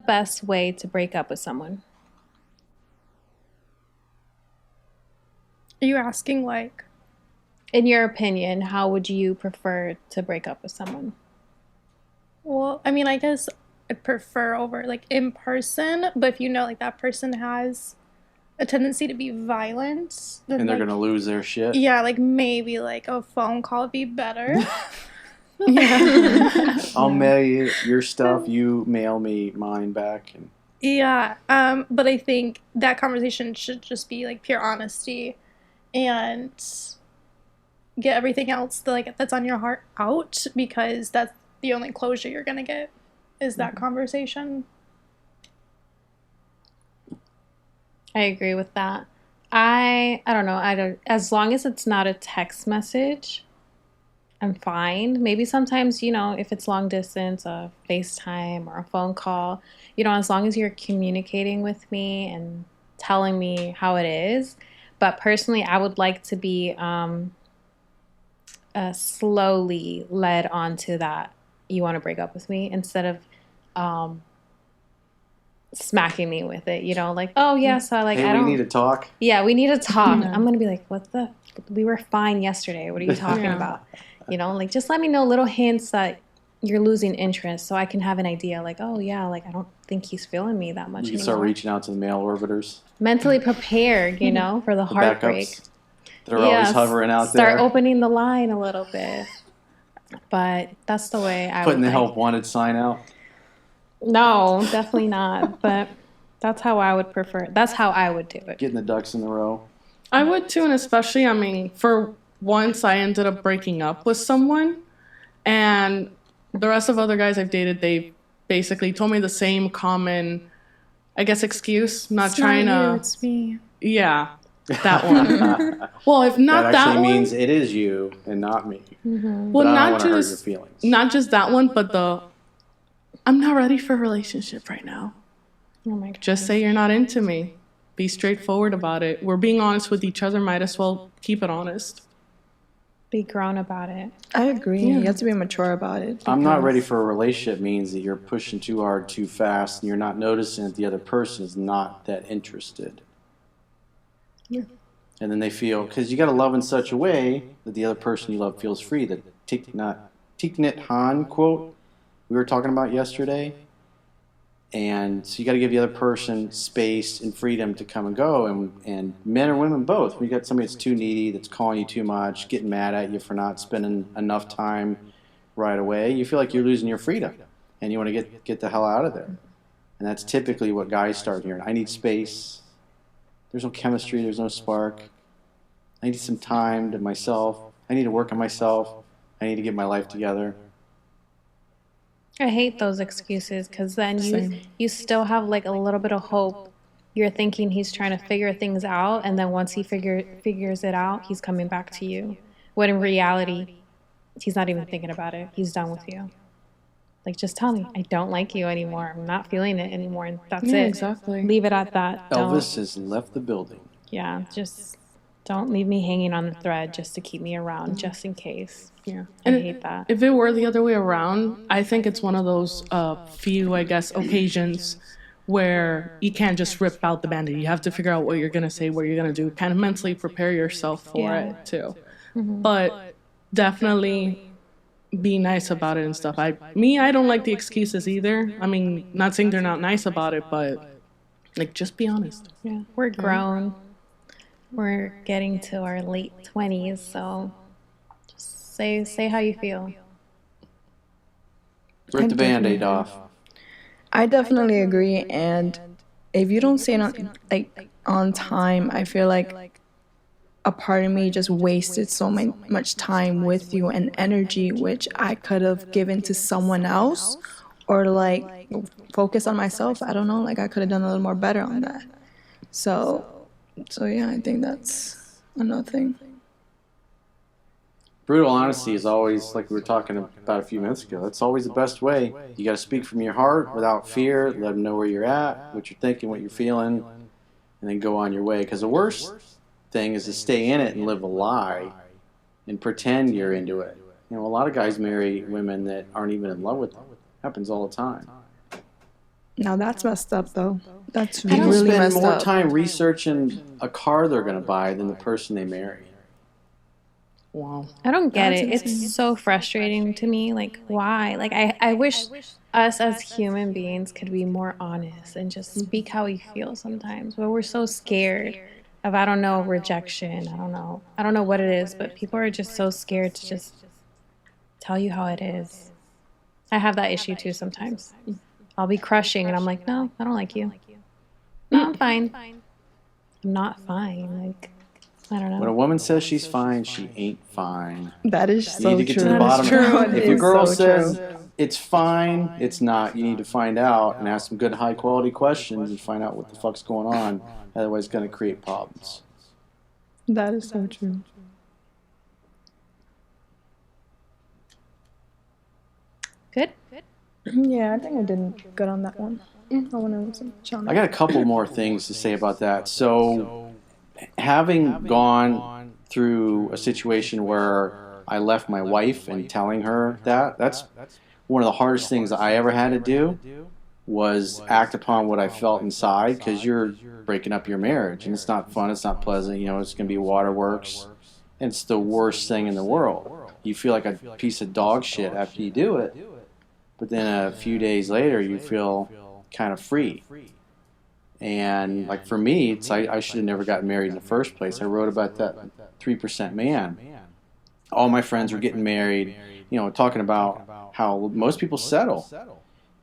best way to break up with someone? Are you asking, like, in your opinion, how would you prefer to break up with someone? well, I mean, I guess I'd prefer over like in person, but if you know like that person has a tendency to be violent, then And they're like, going to lose their shit. yeah, like maybe like a phone call would be better. I'll mail you your stuff. You mail me mine back. And Yeah, but I think that conversation should just be like pure honesty and get everything else that's on your heart out, because that's the only closure you're gonna get is that conversation. I agree with that. I don't know. I don't, as long as it's not a text message, I'm fine. Maybe sometimes, if it's long distance, a FaceTime or a phone call, as long as you're communicating with me and telling me how it is. But personally, I would like to be slowly led onto that you want to break up with me, instead of smacking me with it, like, oh yeah, so like, hey, I don't. we need to talk. Yeah, we need to talk. I'm gonna be like, we were fine yesterday. What are you talking about? Like, just let me know little hints that you're losing interest, so I can have an idea. Like, oh yeah, like I don't think he's feeling me that much You can anymore. start reaching out to the male orbiters. Mentally prepared, for the heartbreak. Backups that are always hovering out there. Start opening the line a little bit. But that's the way I Putting would the help wanted sign out. No, definitely not. But that's how I would prefer. That's how I would do it. Getting the ducks in a row. I would too, and especially, I mean, for once I ended up breaking up with someone, and the rest of other guys I've dated, they basically told me the same common, I guess, excuse. It's not you, it's me. Yeah, that one. Well, if not that actually one, means it is you and not me. Mm-hmm. well, But I don't not want to hurt your just feelings. not just that one, but I'm not ready for a relationship right now. Oh my God. Just say you're not into me. Be straightforward about it. We're being honest with each other. Might as well keep it honest. Be grown about it. I agree. You have to be mature about it. I'm not ready for a relationship means that you're pushing too hard, too fast, and you're not noticing that the other person is not that interested. Yeah. And then they feel, because you got to love in such a way that the other person you love feels free. The Thich Nhat Hanh quote we were talking about yesterday. And so you got to give the other person space and freedom to come and go. And men or women both. When you got somebody that's too needy, that's calling you too much, getting mad at you for not spending enough time right away, you feel like you're losing your freedom. And you want to get the hell out of there. And that's typically what guys start hearing. I need space. There's no chemistry. There's no spark. I need some time to myself. I need to work on myself. I need to get my life together. I hate those excuses, because then you still have like a little bit of hope. You're thinking he's trying to figure things out, and then once he figures it out, he's coming back to you. When in reality, he's not even thinking about it. He's done with you. Like, just tell me, I don't like you anymore. I'm not feeling it anymore, and that's it. Exactly. Leave it at that. Elvis has left the building. Yeah, just don't leave me hanging on the thread just to keep me around, just in case. Yeah. I hate that. If it were the other way around, I think it's one of those few, I guess, occasions where you can't just rip out the Band-Aid. You have to figure out what you're going to say, what you're going to do, kind of mentally prepare yourself for it, too. Mm-hmm. But definitely be nice about it and stuff. I don't like the excuses either. I mean, not saying they're not nice about it, but, like, just be honest. Yeah, we're grown. We're getting to our late 20s, so just say how you feel. Rip the Band-Aid off. I definitely agree, and if you don't say it on time, I feel like a part of me just wasted so much time with you and energy, which I could have given to someone else, or like focus on myself. I don't know, like I could have done a little more better on that. So yeah, I think that's another thing. Brutal honesty is always, like we were talking about a few minutes ago, that's always the best way. You got to speak from your heart without fear, let them know where you're at, what you're thinking, what you're feeling, and then go on your way. Because the worst thing is to stay in it and live a lie and pretend you're into it. A lot of guys marry women that aren't even in love with them. It happens all the time. Now that's messed up, though. That's People really spend messed more up. time researching a car they're going to buy than the person they marry. Wow. I don't get That's it. It's so frustrating to me. Like, why? Like, I wish us as human beings could be more honest and just speak how we feel sometimes. But we're so scared of, I don't know, rejection. I don't know. I don't know what it is, but people are just so scared to just tell you how it is. I have that issue too sometimes. I'll be crushing and I'm like, no, I don't like you. No, I'm fine. I'm not fine. Like, I don't When a know. woman says she's fine, she ain't fine. That is You so need to get true. to the bottom of That it. If your is girl so says true. it's fine, it's not. You need to find out and ask some good, high quality questions and find out what the fuck's going on. Otherwise, it's going to create problems. That is so true. Good? Yeah, I think I did good on that one. I want to challenge. I got a couple more things to say about that. So, having gone through a situation where I left my wife and telling her that's one of the hardest things I ever had to do was act upon what I felt inside, because you're breaking up your marriage and it's not fun, it's not pleasant, it's going to be waterworks, and it's the worst thing in the world. You feel like a piece of dog shit after you do it, but then a few days later you feel kind of free. And like for me, it's I should have never gotten married in the first place. I wrote about that 3% man. All my friends were getting married, talking about how most people settle.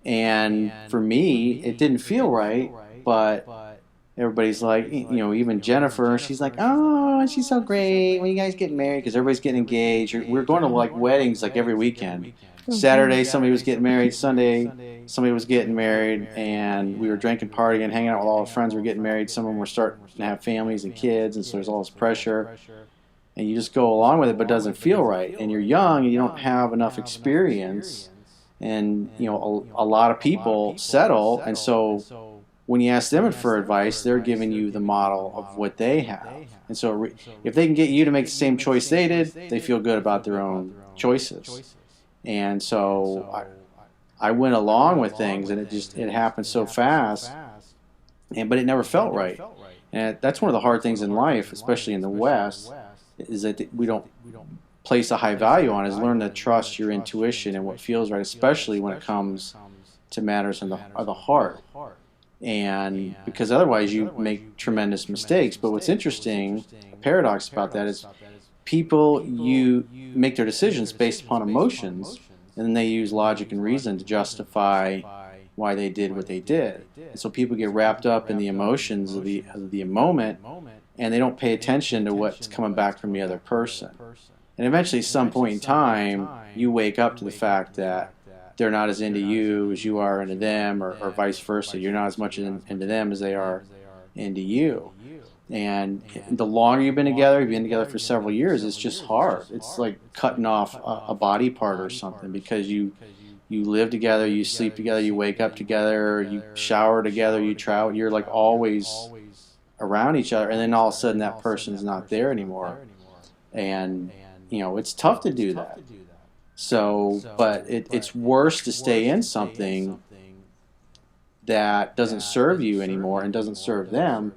And for me, it didn't feel right, but everybody's like, even Jennifer, she's like, oh, she's so great when you guys get married, because everybody's getting engaged. We're going to like weddings like every weekend. Saturday, somebody was getting married. Sunday, somebody was getting married, and we were drinking, partying, hanging out with all our friends. We're getting married. Some of them were starting to have families and kids, and so there's all this pressure. And you just go along with it, but it doesn't feel right. And you're young, and you don't have enough experience. And, a lot of people settle, and so when you ask them for advice, they're giving you the model of what they have. And so if they can get you to make the same choice they did, they feel good about their own choices. And so I went along with things, and it happened so fast, but it never felt right. And that's one of the hard things in life, especially in the West, is that we don't place a high value on, is learn to trust your intuition and what feels right, especially when it comes to matters of the heart. And because otherwise you make tremendous mistakes. But what's interesting, a paradox about that is people, you make their decisions based upon emotions, and then they use logic and reason to justify why they did what they did. And so people get wrapped up in the emotions of the moment, and they don't pay attention to what's coming back from the other person. And eventually, at some point in time, you wake up to the fact that they're not as into you as you are into them, or vice versa. You're not as much into them as they are into you. And the longer you've been together for several years, it's just hard. It's like cutting off a body part or something, because you live together, you sleep together, you wake up together, you shower together, you travel. You're like always around each other, and then all of a sudden that person's not there anymore. And it's tough to do that. So, but it's worse to stay in something that doesn't serve you anymore and doesn't serve them.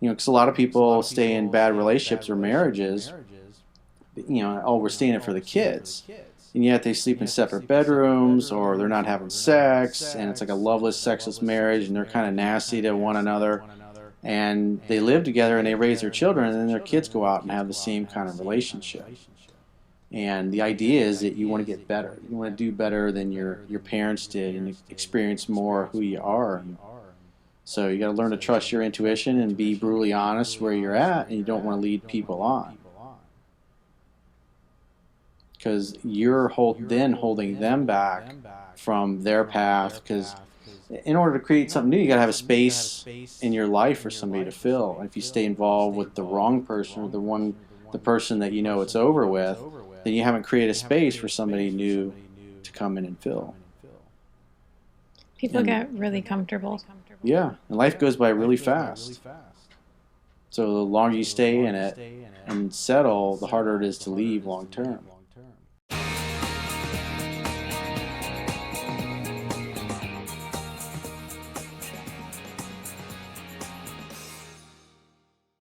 Because a lot of people stay in bad relationships or marriages, we're staying in it for the kids. And yet they sleep in separate bedrooms, or they're not having sex, and it's like a loveless, sexless marriage, and they're kind of nasty to one another. And they live together and they raise their children, and then their kids go out and have the same kind of relationship. And the idea is that you want to get better. You want to do better than your parents did and experience more who you are. So you got to learn to trust your intuition and be brutally honest where you're at, and you don't want to lead people on, because you're then holding them back from their path. Because in order to create something new, you got to have a space in your life for somebody to fill. And if you stay involved with the wrong person, or the person that it's over with, then you haven't created a space for somebody new to come in and fill. People get really comfortable. Yeah, and life goes by really fast. So the longer you stay in it and settle, the harder it is to leave long term.